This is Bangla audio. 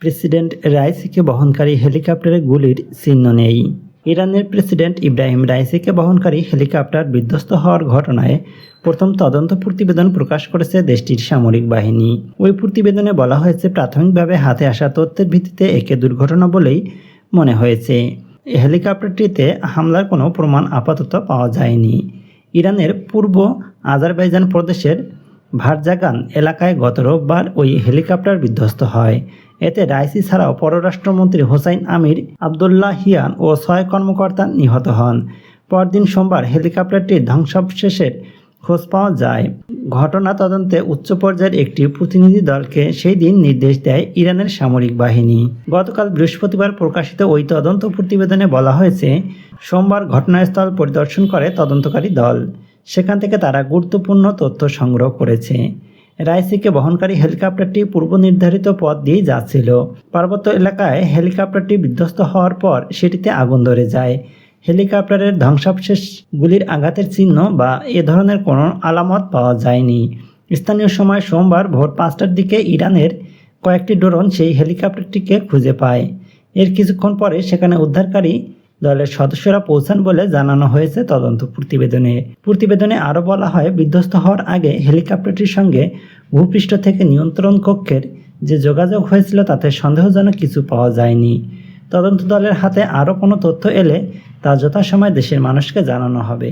প্রেসিডেন্ট রাইসিকে বহনকারী হেলিকপ্টারে গুলির চিহ্ন নেই। ইরানের প্রেসিডেন্ট ইব্রাহিম রাইসিকে বহনকারী হেলিকপ্টার বিধ্বস্ত হওয়ার ঘটনায় প্রথম তদন্ত প্রতিবেদন প্রকাশ করেছে দেশটির সামরিক বাহিনী। ওই প্রতিবেদনে বলা হয়েছে, প্রাথমিকভাবে হাতে আসা তথ্যের ভিত্তিতে একে দুর্ঘটনা বলেই মনে হয়েছে। হেলিকপ্টারটিতে হামলার কোনো প্রমাণ আপাতত পাওয়া যায়নি। ইরানের পূর্ব আজারবাইজান প্রদেশের ভারজাগান এলাকায় গত রোববার ওই হেলিকপ্টার বিধ্বস্ত হয়। এতে রাইসি ছাড়াও পররাষ্ট্রমন্ত্রী হোসাইন আমির আবদুল্লাহিয়ান ও 6 কর্মকর্তা নিহত হন। পরদিন সোমবার হেলিকপ্টারটির ধ্বংসাবশেষের খোঁজ পাওয়া যায়। ঘটনা তদন্তে উচ্চ পর্যায়ের একটি প্রতিনিধি দলকে সেই দিন নির্দেশ দেয় ইরানের সামরিক বাহিনী। গতকাল বৃহস্পতিবার প্রকাশিত ওই তদন্ত প্রতিবেদনে বলা হয়েছে, সোমবার ঘটনাস্থল পরিদর্শন করে তদন্তকারী দল। সেখান থেকে তারা গুরুত্বপূর্ণ তথ্য সংগ্রহ করেছে। রাইসিকে বহনকারী হেলিকপ্টারটি পূর্ব নির্ধারিত পথ দিয়ে যাচ্ছিল। পার্বত্য এলাকায় হেলিকপ্টারটি বিধ্বস্ত হওয়ার পর সেটিতে আগুন ধরে যায়। হেলিকপ্টারের ধ্বংসাবশেষগুলির আঘাতের চিহ্ন বা এ ধরনের কোনো আলামত পাওয়া যায়নি। স্থানীয় সময় সোমবার ভোর 5টার দিকে ইরানের কয়েকটি ড্রোন সেই হেলিকপ্টারটিকে খুঁজে পায়। এর কিছুক্ষণ পরে সেখানে উদ্ধারকারী দলের সদস্যরা পৌঁছান বলে জানানো হয়েছে তদন্ত প্রতিবেদনে আরও বলা হয়, বিধ্বস্ত হওয়ার আগে হেলিকপ্টারটির সঙ্গে ভূপৃষ্ঠ থেকে নিয়ন্ত্রণ কক্ষের যে যোগাযোগ হয়েছিল তাতে সন্দেহজনক কিছু পাওয়া যায়নি। তদন্ত দলের হাতে আরও কোনো তথ্য এলে তা যথাসময়ে দেশের মানুষকে জানানো হবে।